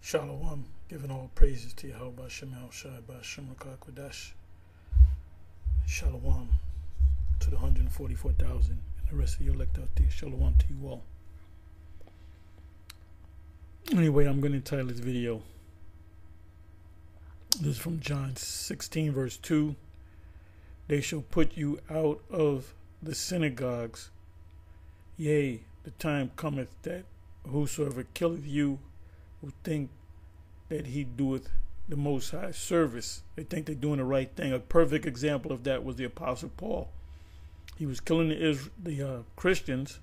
Shalom, giving all praises to Yahweh Shemel Shai Ba'Shem Rakakwadash. Shalom to the 144,000 and the rest of your elect out there. Shalom to you all. Anyway, I'm going to entitle this video. This is from John 16, verse 2. They shall put you out of the synagogues. Yea, the time cometh that whosoever killeth you will think that he doeth the Most High service. They think they're doing the right thing. A perfect example of that was the Apostle Paul. He was killing the Christians.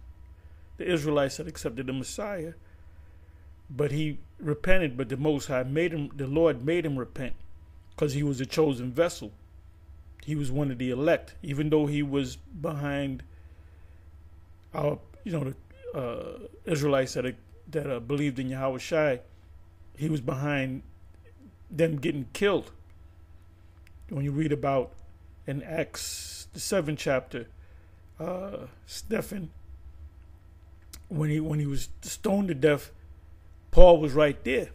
The Israelites had accepted the Messiah, but he repented. But the Most High the Lord made him repent, because he was a chosen vessel. He was one of the elect, even though he was behind our, the Israelites that believed in Yahweh Shai. He was behind them getting killed. When you read about in Acts, the 7th chapter, Stephen, when he was stoned to death, Paul was right there,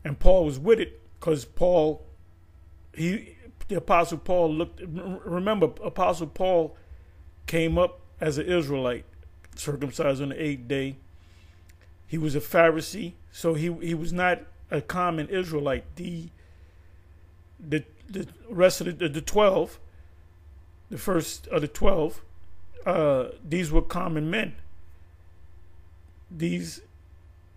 and Paul was with it, because the Apostle Paul looked. Remember, Apostle Paul came up as an Israelite, circumcised on the 8th day. He was a Pharisee, so he was not a common Israelite. The rest of the 12, the first of the 12, these were common men. These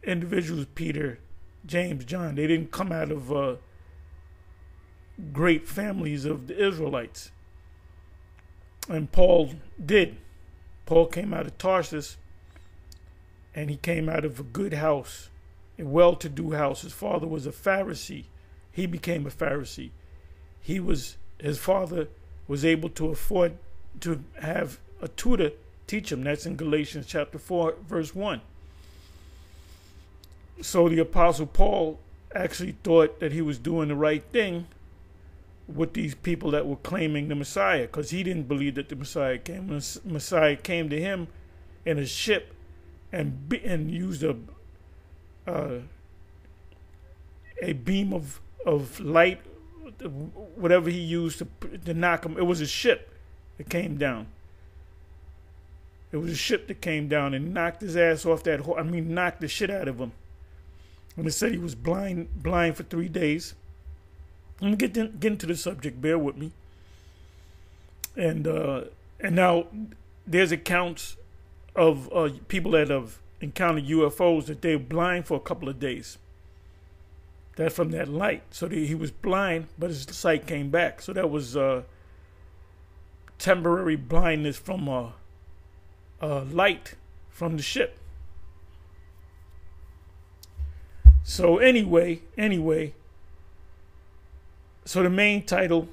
individuals, Peter, James, John, they didn't come out of great families of the Israelites. And Paul did. Paul came out of Tarsus, and he came out of a good house, a well-to-do house. His father was a Pharisee. He became a Pharisee. His father was able to afford to have a tutor teach him. That's in Galatians chapter 4, verse 1. So the Apostle Paul actually thought that he was doing the right thing with these people that were claiming the Messiah, because he didn't believe that the Messiah came. The Messiah came to him in a ship and used a beam of light, whatever he used to knock him. It was a ship that came down. It was a ship that came down and knocked his ass off that horse. Knocked the shit out of him. And it said he was blind for 3 days. I'm going to get into the subject. Bear with me. And now there's accounts of people that have encountered UFOs that they're blind for a couple of days. That's from that light. So he was blind, but his sight came back. So that was temporary blindness from light from the ship. So anyway, so the main title,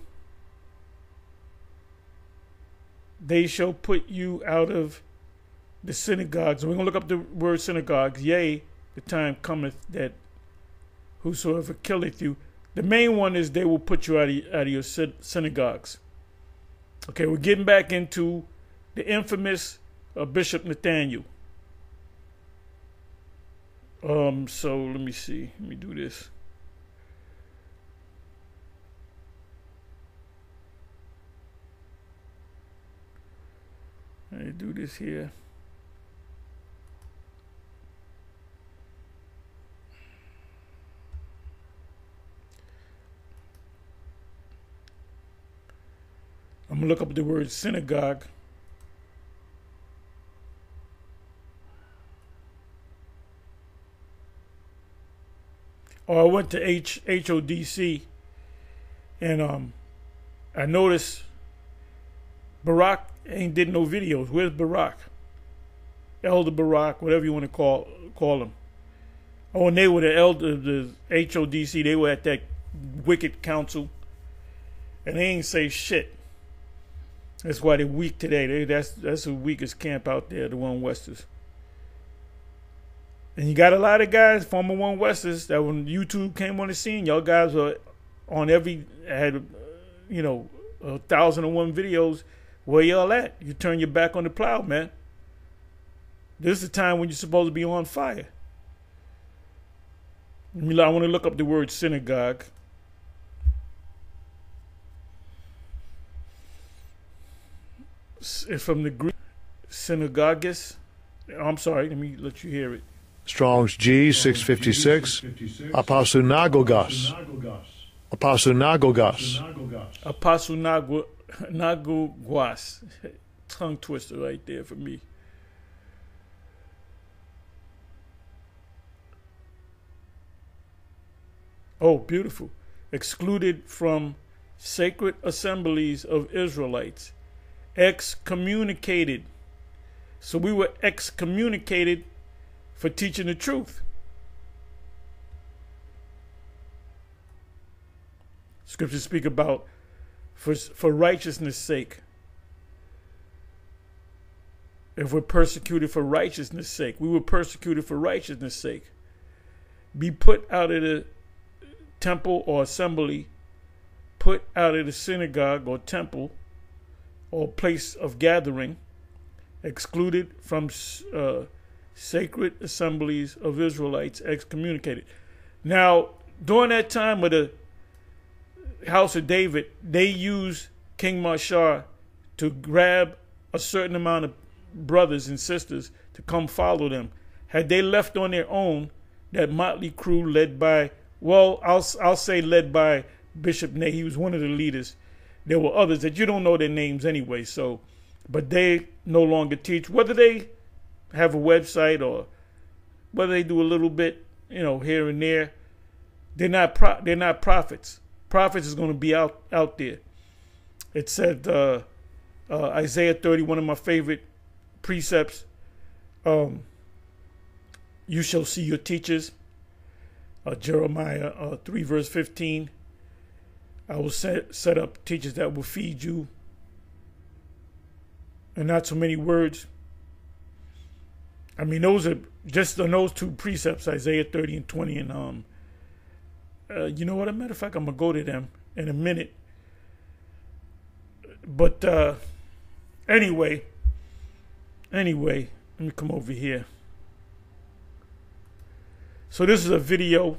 they shall put you out of the synagogues. We're going to look up the word synagogues. Yea, the time cometh that whosoever killeth you. The main one is they will put you out of your synagogues. Okay, we're getting back into the infamous Bishop Nathaniel. So let me see. Let me do this. Let me do this here. I'm going to look up the word synagogue. I went to HODC, and I noticed Barack ain't did no videos. Where's Barack? Elder Barack, whatever you want to call him. Oh, and they were the HODC. They were at that wicked council, and they ain't say shit. That's why they're weak today. That's the weakest camp out there, the One Westers. And you got a lot of guys, former One Westers, that when YouTube came on the scene, y'all guys were on had 1,001 videos. Where y'all at? You turn your back on the plow, man. This is the time when you're supposed to be on fire. I want to look up the word synagogue. It's from the Greek synagogues. I'm sorry, let me let you hear it. Strong's G 656. Aposunagogos. Aposunagogos. Aposunagogos. Tongue twister right there for me. Oh, beautiful. Excluded from sacred assemblies of Israelites. Excommunicated. So we were excommunicated for teaching the truth. Scriptures speak about for righteousness' sake. If we're persecuted for righteousness' sake, we were persecuted for righteousness' sake. Be put out of the temple or assembly, put out of the synagogue or temple or place of gathering, excluded from sacred assemblies of Israelites, excommunicated. Now, during that time of the house of David, they used King Mashar to grab a certain amount of brothers and sisters to come follow them. Had they left on their own, that motley crew led by, well, I'll say led by Bishop Nay, he was one of the leaders. There were others that you don't know their names anyway, so, but they no longer teach. Whether they have a website or whether they do a little bit, here and there, they're not prophets. Prophets is going to be out there. It said Isaiah 30, one of my favorite precepts. You shall see your teachers. Jeremiah 3 verse 15. I will set up teachers that will feed you. And not so many words. I mean, those are just on those two precepts, Isaiah 30 and 20. And you know what? As a matter of fact, I'm going to go to them in a minute. But anyway, let me come over here. So this is a video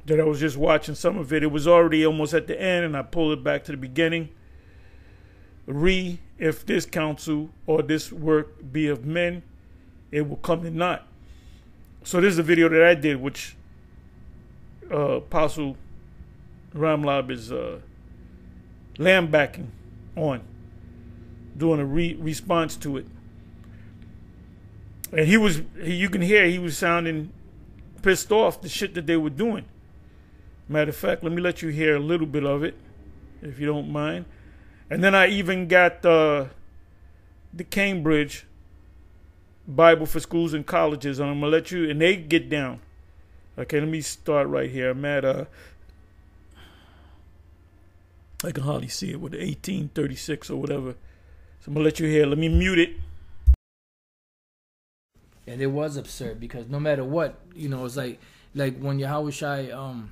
that I was just watching some of it. It was already almost at the end, and I pulled it back to the beginning. If this counsel or this work be of men, it will come to naught. So this is a video that I did, which Apostle Ramlab is lambacking on, doing a response to it. And you can hear he was sounding pissed off the shit that they were doing. Matter of fact, let me let you hear a little bit of it, if you don't mind. And then I even got the Cambridge Bible for schools and colleges, and I'm gonna let you, and they get down. Okay, let me start right here. I'm at I can hardly see it with the 1836 or whatever. So I'm gonna let you hear. Let me mute it. And it was absurd because no matter what, it's like when Yahushua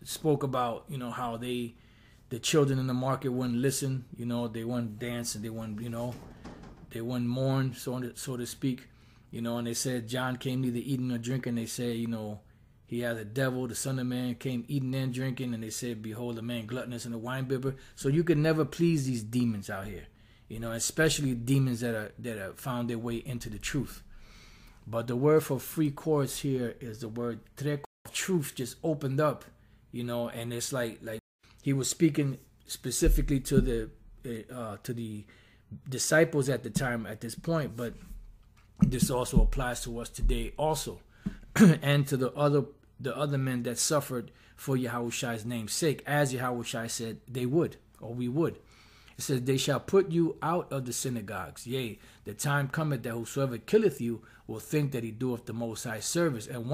spoke about, how the children in the market wouldn't listen, they wouldn't dance and they wouldn't mourn, so to speak, and they said John came neither eating nor drinking. They said, he had the devil, the Son of Man came eating and drinking, and they said, behold, a man gluttonous and a winebibber. So you could never please these demons out here. Especially demons that are found their way into the truth. But the word for free course here is the word trek. Truth just opened up, and it's like he was speaking specifically to the disciples at the time at this point, but this also applies to us today also, and to the other men that suffered for Yahushua's name's sake, as Yahushua said they would, or we would. It says, they shall put you out of the synagogues. Yea, the time cometh that whosoever killeth you will think that he doeth the Most High service. And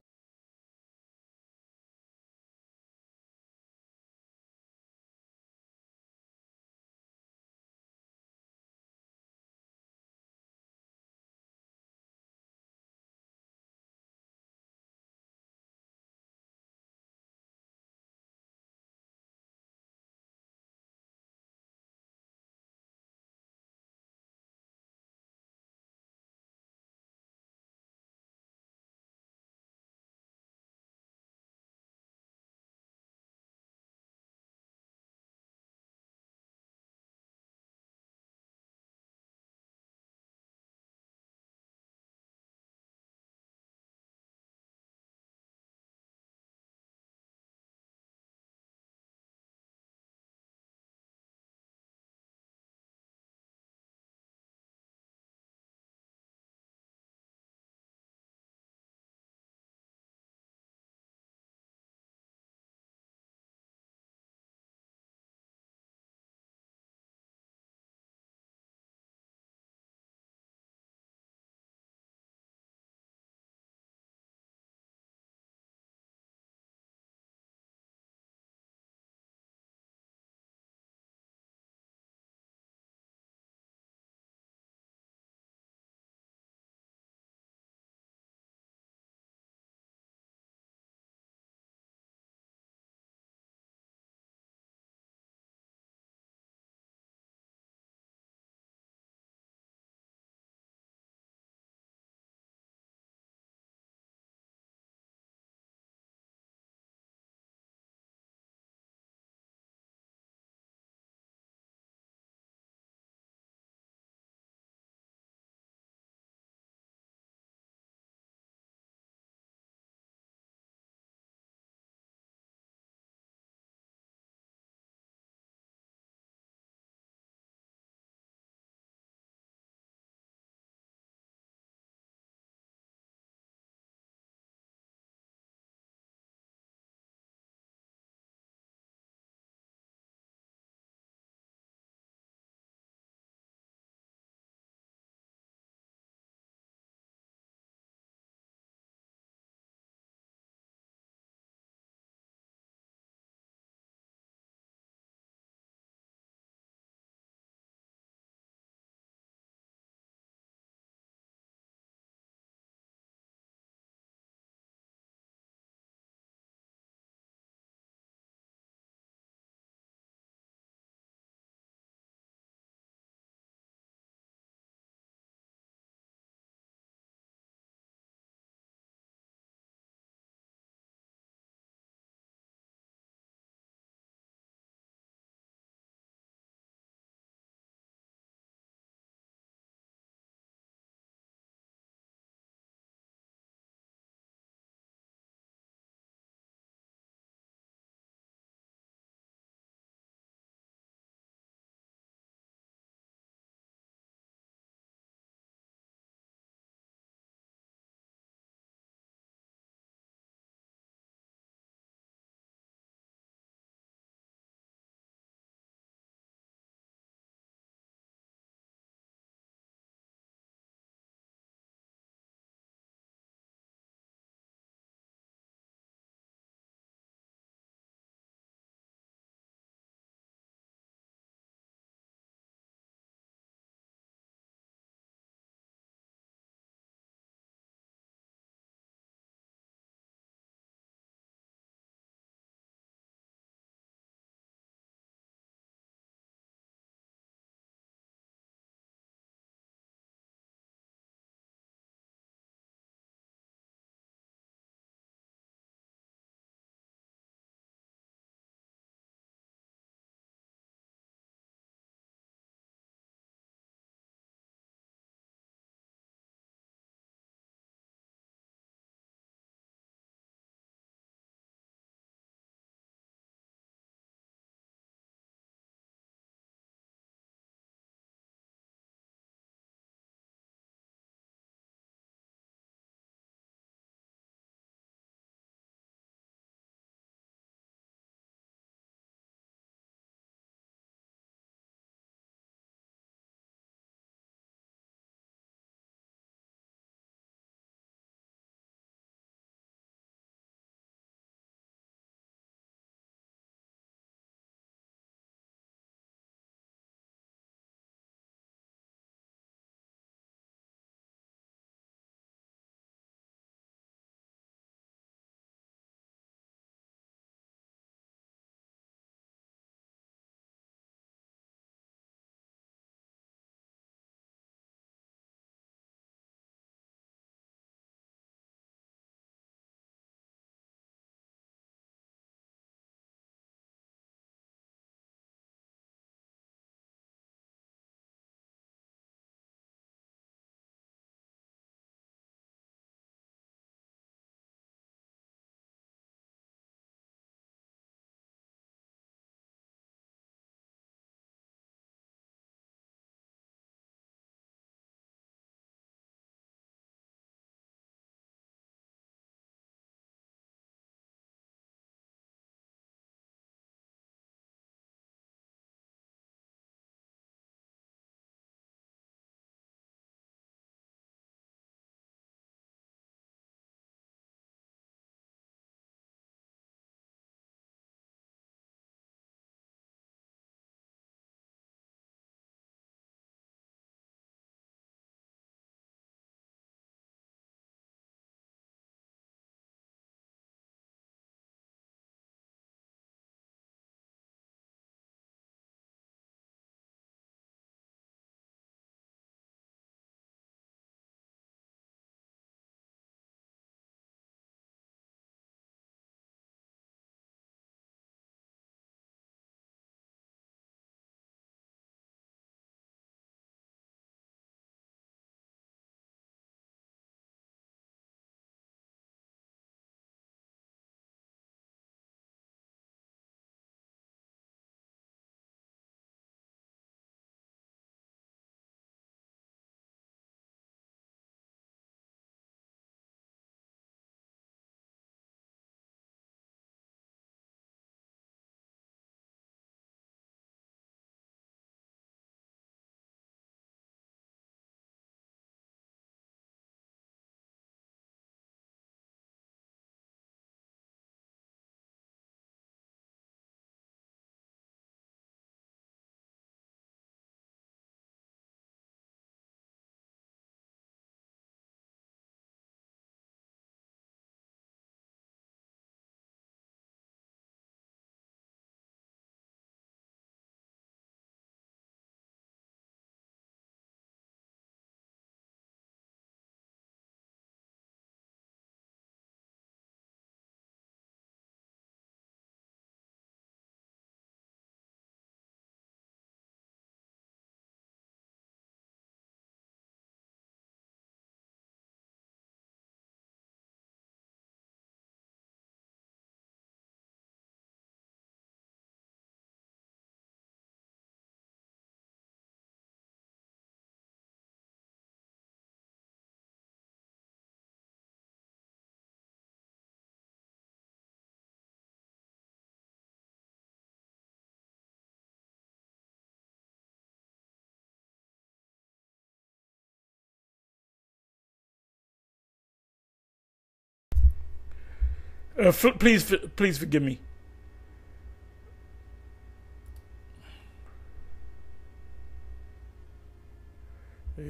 Please forgive me.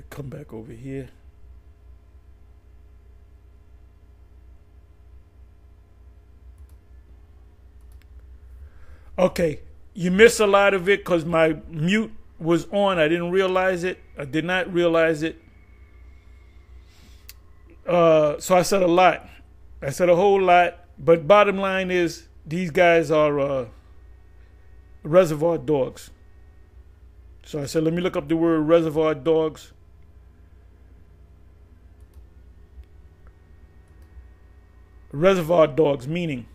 Come back over here. Okay, you miss a lot of it because my mute was on. I didn't realize it. I did not realize it. So I said a lot. I said a whole lot. But bottom line is, these guys are reservoir dogs. So I said, let me look up the word reservoir dogs. Reservoir dogs meaning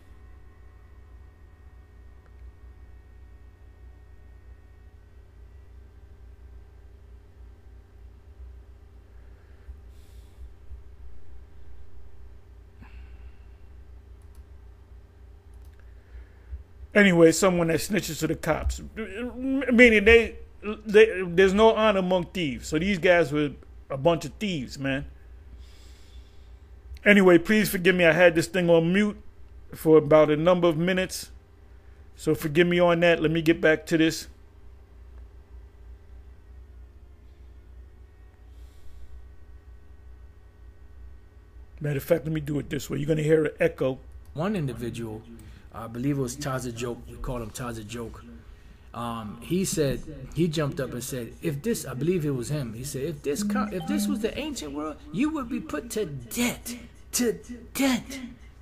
anyway, someone that snitches to the cops. Meaning there's no honor among thieves. So these guys were a bunch of thieves, man. Anyway, please forgive me. I had this thing on mute for about a number of minutes. So forgive me on that. Let me get back to this. Matter of fact, let me do it this way. You're going to hear an echo. One individual, I believe it was Taza Joke. We called him Taza Joke. He said, he jumped up and said, if this, I believe it was him. He said, if this was the ancient world, you would be put to death. To death.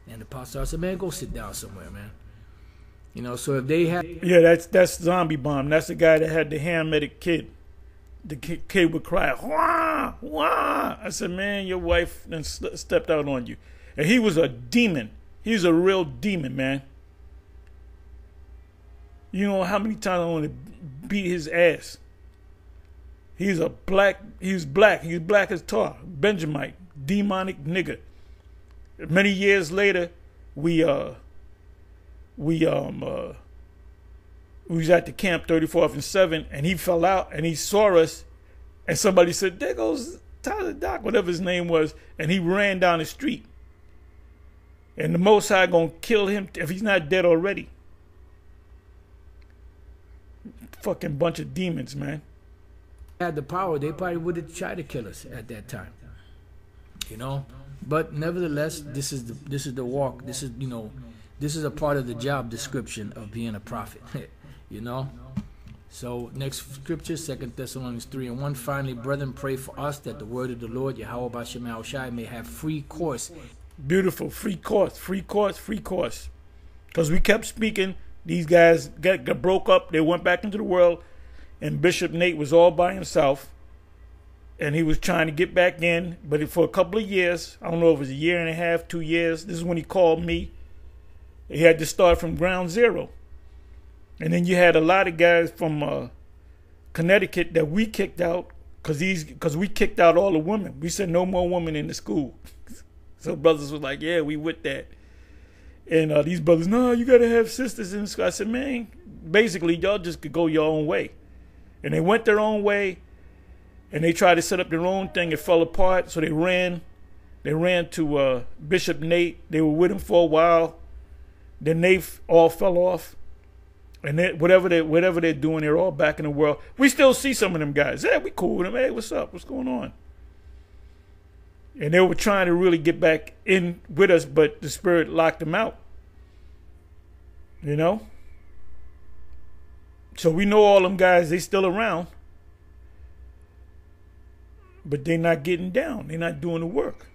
And the pastor said, man, go sit down somewhere, man. You know, so if they had... Yeah, that's Zombie Bomb. That's the guy that had the hand-medic kid. The kid would cry, wah, wah. I said, man, your wife then stepped out on you. And he was a demon. He was a real demon, man. You know how many times I want to beat his ass. He was black as tar. Benjamite. Demonic nigga. Many years later, we was at the camp 34th and 7, and he fell out and he saw us, and somebody said, there goes Tyler Doc, whatever his name was, and he ran down the street. And the Most High gonna kill him if he's not dead already. Fucking bunch of demons, man. Had the power, they probably would have tried to kill us at that time. You know? But nevertheless, this is the walk. This is a part of the job description of being a prophet. You know? So next scripture, 2 Thessalonians 3:1. Finally, brethren, pray for us that the word of the Lord, Yahweh Bashem Yahushai, may have free course. Beautiful, free course. Because we kept speaking, these guys got broke up, they went back into the world, and Bishop Nate was all by himself. And he was trying to get back in, but for a couple of years, I don't know if it was a year and a half, 2 years, this is when he called me. He had to start from ground zero. And then you had a lot of guys from Connecticut that we kicked out because we kicked out all the women. We said no more women in the school. So brothers was like, yeah, we with that. And these brothers, no, you got to have sisters in the school. I said, man, basically, y'all just could go your own way. And they went their own way. And they tried to set up their own thing. It fell apart. So they ran to Bishop Nate. They were with him for a while. Then they all fell off. And whatever they're doing, they're all back in the world. We still see some of them guys. Hey, we cool with them. Hey, what's up? What's going on? And they were trying to really get back in with us, but the Spirit locked them out. You know? So we know all them guys, they still around. But they're not getting down. They're not doing the work.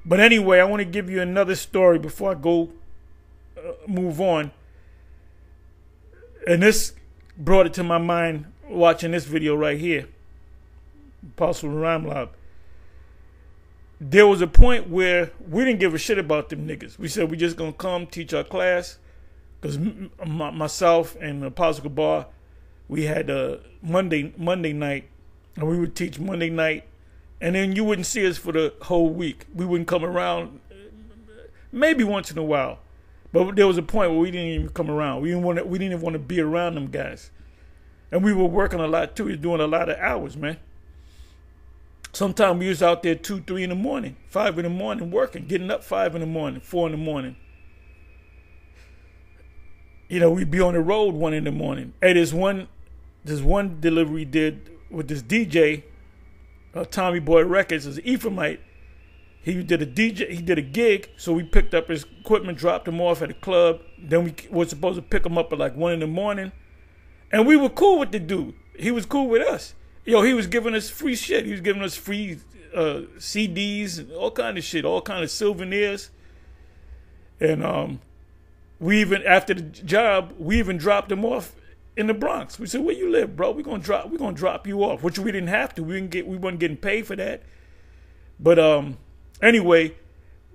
But anyway, I want to give you another story before I go move on. And this brought it to my mind watching this video right here. Apostle Ramlab. There was a point where we didn't give a shit about them niggas. We said we just going to come teach our class. Because myself and Apostle Kabar, we had Monday night, and we would teach Monday night, and then you wouldn't see us for the whole week. We wouldn't come around, maybe once in a while, but there was a point where we didn't even come around. We didn't even want to be around them guys, and we were working a lot too. We were doing a lot of hours, man. Sometimes we was out there 2, 3 in the morning, 5 in the morning working, getting up 5 in the morning, 4 in the morning. We'd be on the road 1 in the morning. Hey, there's one delivery we did with this DJ, Tommy Boy Records, as an Ephraimite. He did a gig, so we picked up his equipment, dropped him off at a club. Then we were supposed to pick him up at like 1 in the morning. And we were cool with the dude. He was cool with us. He was giving us free shit. He was giving us free CDs and all kind of shit, all kind of souvenirs. And we even, after the job, we even dropped him off in the Bronx. We said, "Where you live, bro? We're gonna drop you off," which we didn't have to. We wasn't getting paid for that. But anyway,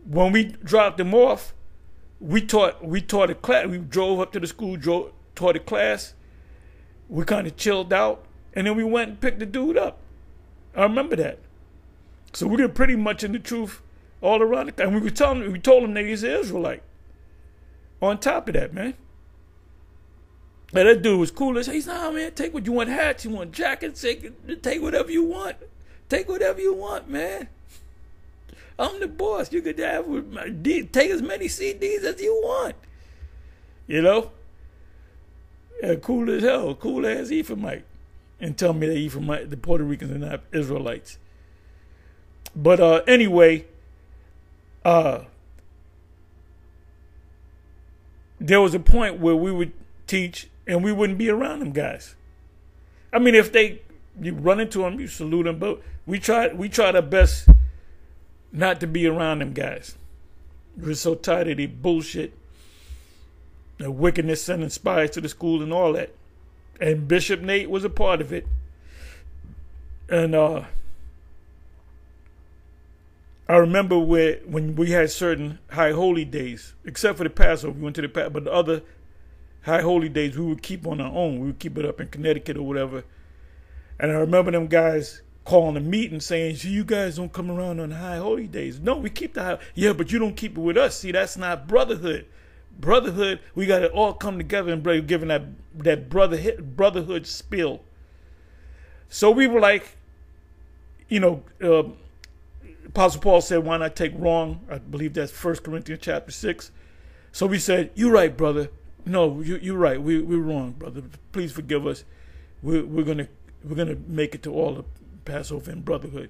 when we dropped him off, we taught a class. We drove up to the school, taught a class. We kind of chilled out, and then we went and picked the dude up. I remember that. So we were pretty much in the truth all around the. And we told him that he's an Israelite. On top of that, man. And that dude was cool. He said, "Nah, man, take what you want, hats, you want jackets, take whatever you want. Take whatever you want, man. I'm the boss. You could take as many CDs as you want." Yeah, cool as hell, cool as Ephraimite. And tell me that the Puerto Ricans are not Israelites. But anyway, there was a point where we would teach and we wouldn't be around them guys. I mean, if you run into them, you salute them, but we tried our best not to be around them guys. We're so tired of the bullshit, the wickedness sending spies to the school and all that. And Bishop Nate was a part of it. And I remember when we had certain high holy days, except for the Passover, we went to the Passover, but the other high holy days we would keep on our own. We would keep it up in Connecticut or whatever. And I remember them guys calling a meeting saying, "So you guys don't come around on high holy days." No, we keep the high. Yeah, but you don't keep it with us. See, that's not brotherhood. Brotherhood, we got to all come together and giving that brotherhood spill. So we were like, Apostle Paul said, "Why not take wrong?" I believe that's 1 Corinthians chapter 6. So we said, "You're right, brother. No, you're right. We're wrong, brother. Please forgive us. We're gonna make it to all the Passover and brotherhood."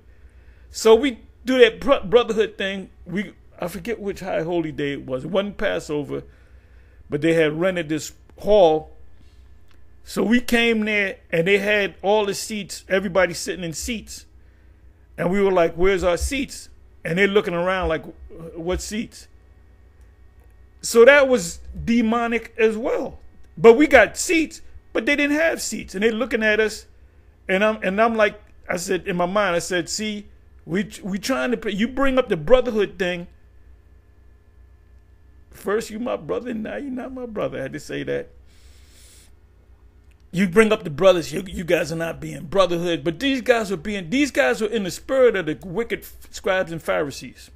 So we do that brotherhood thing. I forget which high holy day it was. It wasn't Passover, but they had rented this hall. So we came there and they had all the seats, everybody sitting in seats. And we were like, "Where's our seats?" And they're looking around like, "What seats?" So that was demonic as well. But we got seats, but they didn't have seats. And they're looking at us. And I'm like, I said, in my mind, I said, "See, we trying to, you bring up the brotherhood thing. First you my brother, now you're not my brother." I had to say that. You bring up the brothers, you guys are not being brotherhood. But these guys were in the spirit of the wicked scribes and Pharisees.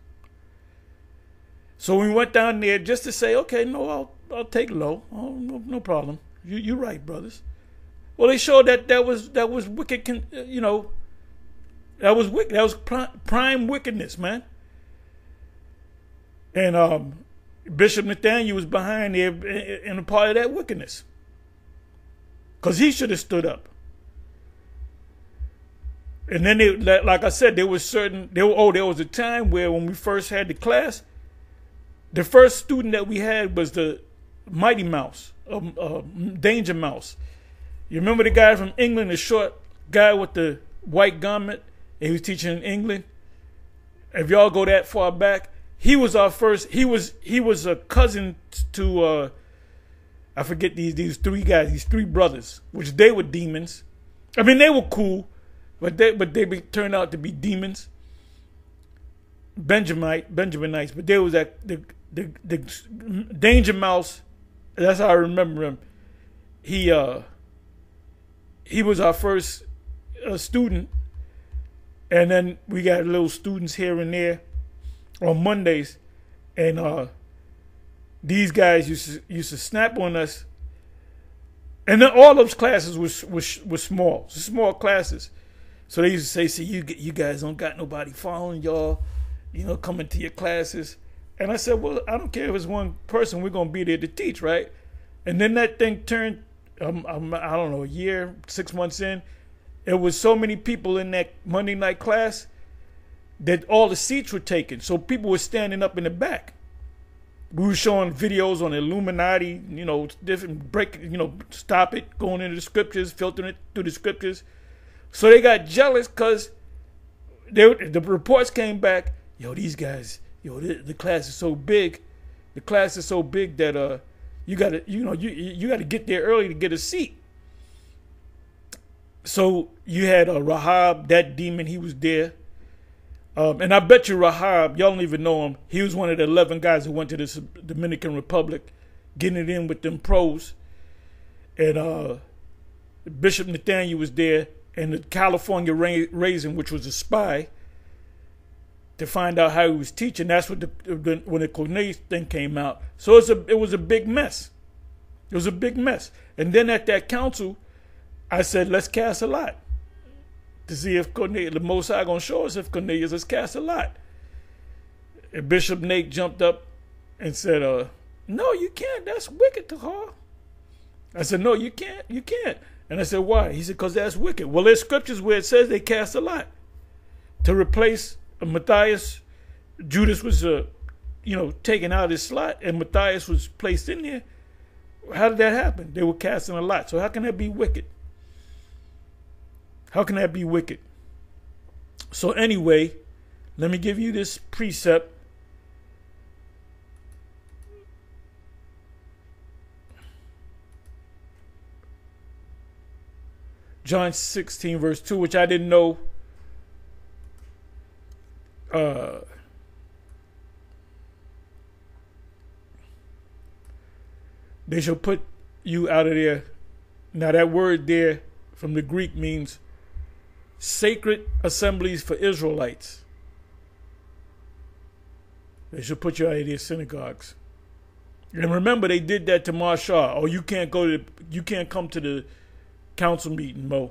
So we went down there just to say, "Okay, no, I'll take low. Oh, no problem. You're right, brothers." Well, they showed that was wicked, that was wicked. That was prime wickedness, man. And Bishop Nathaniel was behind there in a part of that wickedness. Because he should have stood up. And then, like I said, there was a time where when we first had the class, the first student that we had was the Mighty Mouse, Danger Mouse. You remember the guy from England, the short guy with the white garment? He was teaching in England. If y'all go that far back, he was our first. He was a cousin to I forget these three guys, these three brothers, which they were demons. I mean, they were cool, but they turned out to be demons. Benjaminites, but there was the Danger Mouse. That's how I remember him. He was our first student, and then we got little students here and there on Mondays, and these guys used to snap on us. And then all those classes were small classes. So they used to say, see, you guys don't got nobody following y'all, coming to your classes. And I said, well, I don't care if it's one person, we're going to be there to teach, right? And then that thing turned, I don't know, a year, 6 months in. It was so many people in that Monday night class that all the seats were taken. So people were standing up in the back. We were showing videos on the Illuminati, different stop it, going into the scriptures, filtering it through the scriptures. So they got jealous because the reports came back, these guys, the class is so big. The class is so big that you gotta get there early to get a seat. So you had Rahab, that demon, he was there. And I bet you Rahab, y'all don't even know him. He was one of the 11 guys who went to the Dominican Republic, getting it in with them pros. And Bishop Nathaniel was there, and the California Raisin, which was a spy, to find out how he was teaching. That's what when the Cornelius thing came out. So it was a big mess. It was a big mess. And then at that council, I said, let's cast a lot to see if Cornelius, the Most High going to show us if Cornelius, let's cast a lot. And Bishop Nate jumped up and said, no, you can't. That's wicked, Tahar. I said, no, you can't. You can't. And I said, why? He said, because that's wicked. Well, there's scriptures where it says they cast a lot to replace Matthias. Judas was, taken out of his slot, and Matthias was placed in there. How did that happen? They were casting a lot. So how can that be wicked? How can that be wicked? So anyway, let me give you this precept. John 16 verse 2, which I didn't know. They shall put you out of there. Now that word there from the Greek means sacred assemblies for Israelites. They shall put you out of their synagogues. And remember, they did that to Marshall. Oh, you can't come to the council meeting, Mo.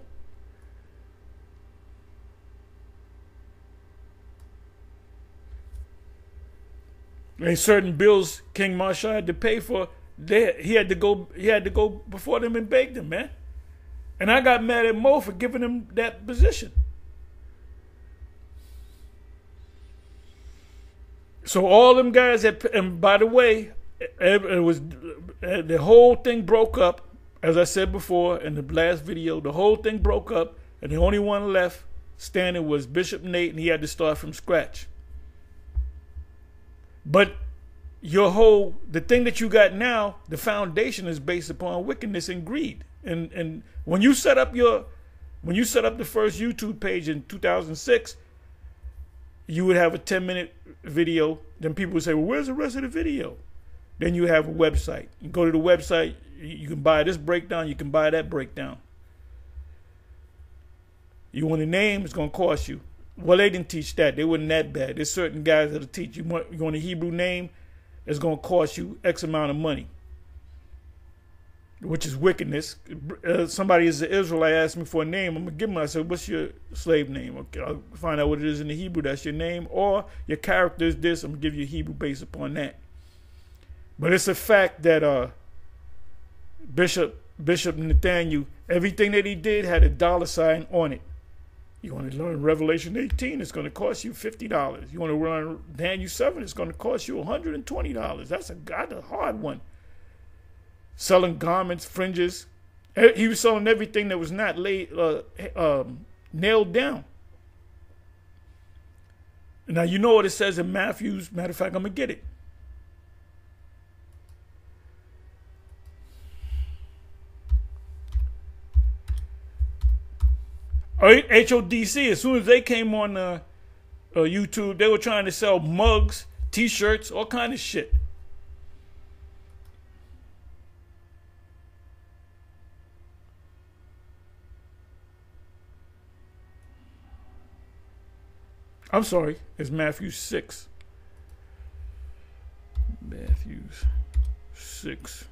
And certain bills King Marshall had to pay for, he had to go before them and beg them, man. And I got mad at Mo for giving him that position. So all them guys and by the way, it was the whole thing broke up, as I said before in the last video. The whole thing broke up, and the only one left standing was Bishop Nate, and he had to start from scratch. But the thing that you got now, the foundation is based upon wickedness and greed. And when you set up the first YouTube page in 2006, you would have a 10-minute video. Then people would say, well, where's the rest of the video? Then you have a website. You go to the website, you can buy this breakdown, you can buy that breakdown. You want a name, it's going to cost you. Well, they didn't teach that. They weren't that bad. There's certain guys that'll teach you. You want a Hebrew name, it's going to cost you X amount of money, which is wickedness. Somebody is an Israelite asked me for a name. I'm going to give them. I said, what's your slave name? Okay, I'll find out what it is in the Hebrew. That's your name. Or your character is this. I'm going to give you a Hebrew based upon that. But it's a fact that Bishop Nathaniel, everything that he did had a $sign on it. You want to learn Revelation 18, it's going to cost you $50. You want to learn Daniel 7, it's going to cost you $120. That's a hard one. Selling garments, fringes. He was selling everything that was not nailed down. Now, you know what it says in Matthew's. Matter of fact, I'm going to get it. HODC, as soon as they came on YouTube, they were trying to sell mugs, T-shirts, all kind of shit. I'm sorry, it's Matthew 6. Matthew 6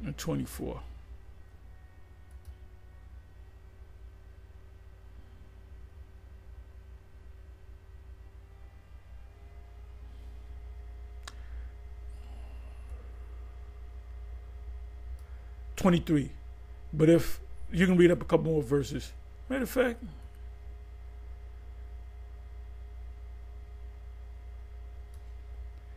and 24. 23. But if you can read up a couple more verses. Matter of fact,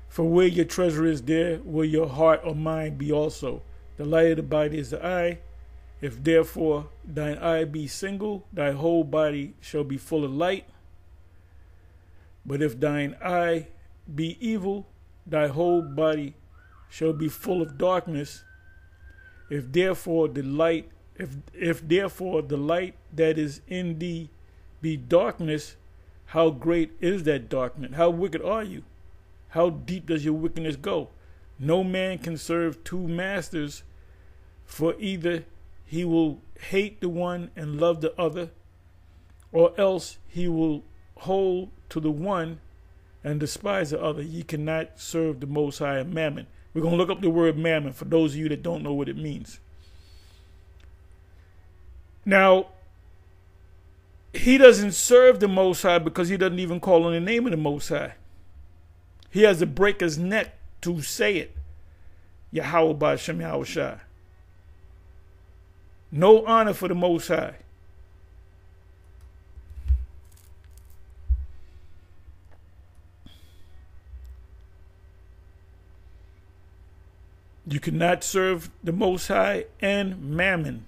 for where your treasure is, there will your heart or mind be also. The light of the body is the eye. If therefore thine eye be single, thy whole body shall be full of light. But if thine eye be evil, thy whole body shall be full of darkness. If therefore the light that is in thee be darkness, how great is that darkness? How wicked are you? How deep does your wickedness go? No man can serve two masters, for either he will hate the one and love the other, or else he will hold to the one and despise the other. Ye cannot serve the Most High and mammon. We're going to look up the word mammon for those of you that don't know what it means. Now, he doesn't serve the Most High because he doesn't even call on the name of the Most High. He has to break his neck to say it. Yahweh Ba'Shem Yahweh Shai. No honor for the Most High. You cannot serve the Most High and mammon.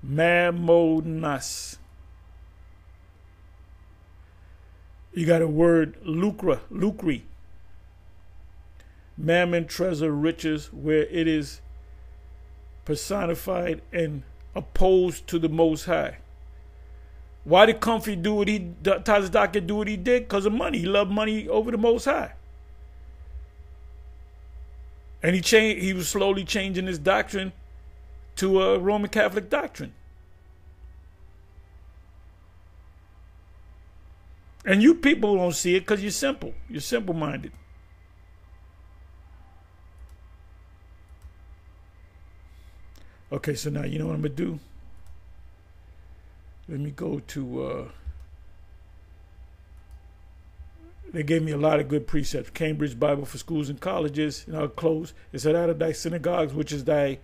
Mammonas. You got a word lucre. Mammon, treasure, riches, where it is personified and opposed to the Most High. Why did Comfy do what he, Tazadaka do what he did? Because of money. He loved money over the Most High. And he was slowly changing his doctrine to a Roman Catholic doctrine. And you people don't see it because you're simple. You're simple-minded. Okay, so now you know what I'm going to do? Let me go to... they gave me a lot of good precepts. Cambridge Bible for Schools and Colleges. And I'll close. It said, out of thy synagogues, which is thy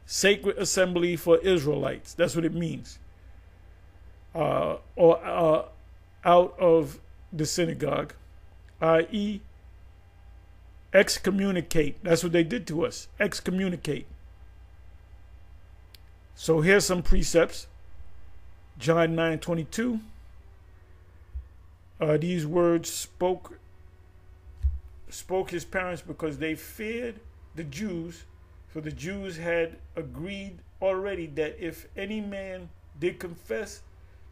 sacred assembly for Israelites. That's what it means. Or out of the synagogue, i.e., excommunicate. That's what they did to us. Excommunicate. So here's some precepts. John 9:22. These words spoke his parents because they feared the Jews, for the Jews had agreed already that if any man did confess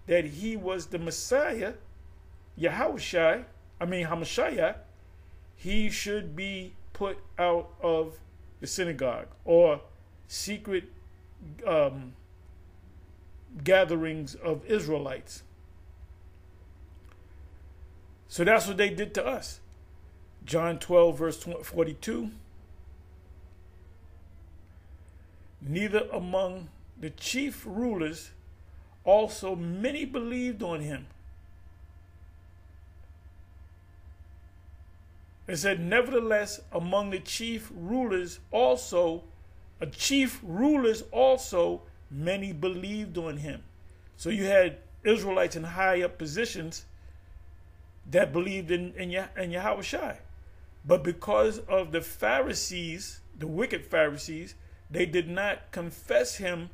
that he was the Messiah, Hamashiach, he should be put out of the synagogue or secret gatherings of Israelites. So that's what they did to us. John 12, verse 42. Neither among the chief rulers also many believed on him. It said, nevertheless, among the chief rulers also, many believed on him. So you had Israelites in high up positions that believed in Yahweh Shai. But because of the Pharisees, the wicked Pharisees, they did not confess him.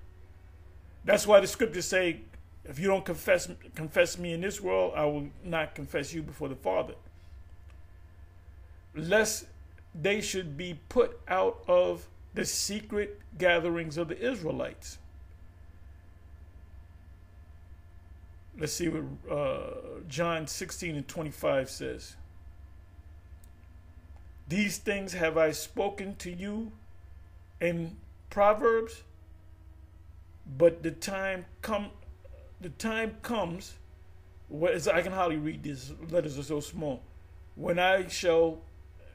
That's why the scriptures say, if you don't confess me in this world, I will not confess you before the Father. Lest they should be put out of the secret gatherings of the Israelites. Let's see what John 16:25 says. These things have I spoken to you in Proverbs, but the time comes, I can hardly read these letters, are so small, when I shall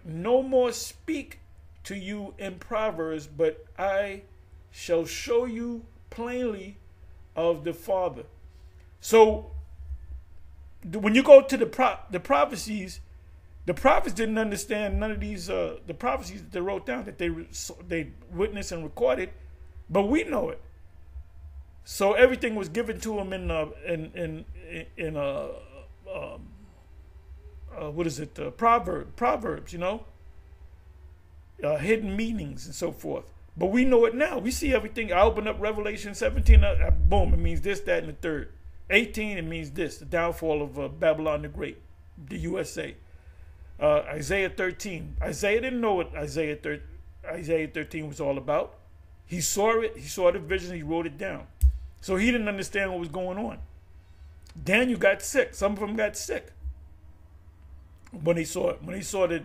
no more speak to you in Proverbs, but I shall show you plainly of the Father. So when you go to the prophecies, The prophets didn't understand none of these the prophecies that they wrote down, that they witnessed and recorded, but we know it. So everything was given to them in what is it? Proverbs, you know, hidden meanings and so forth. But we know it now. We see everything. I open up Revelation 17. Boom! It means this, that, and the third. 18. It means this: the downfall of Babylon the Great, the USA. Isaiah 13. Isaiah didn't know what Isaiah 13 was all about. He saw it. He saw the vision. He wrote it down. So he didn't understand what was going on. Daniel got sick. Some of them got sick when they saw it. When they saw that,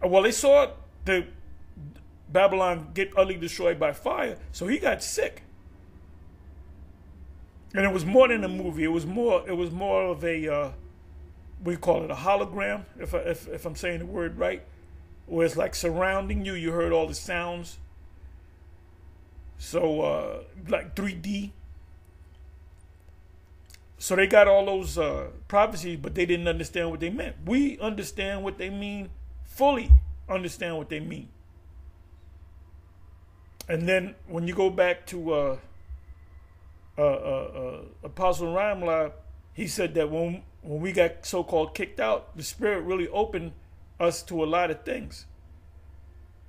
well, they saw the Babylon get utterly destroyed by fire. So he got sick. And it was more than a movie. It was more of a we call it a hologram, if I'm saying the word right, where it's like surrounding you. You heard all the sounds. So like 3D. So they got all those prophecies, but they didn't understand what they meant. We understand what they mean, fully understand what they mean. And then when you go back to Apostle Ramla, he said that when we got so-called kicked out, the Spirit really opened us to a lot of things.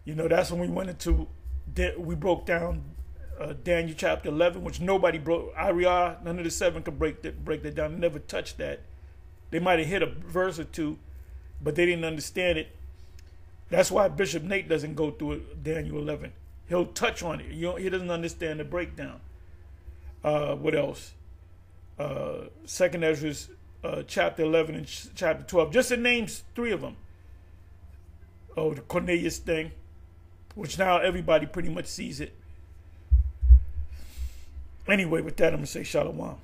You know, that's when we went into, we broke down Daniel chapter 11, which nobody broke. Ariah, none of the seven could break that down. They never touched that. They might have hit a verse or two, but they didn't understand it. That's why Bishop Nate doesn't go through Daniel 11. He'll touch on it. He doesn't understand the breakdown. What else? Second Ezra, chapter 11 and chapter 12. Just to name three of them. Oh, the Cornelius thing, which now everybody pretty much sees it. Anyway, with that, I'm going to say shalom.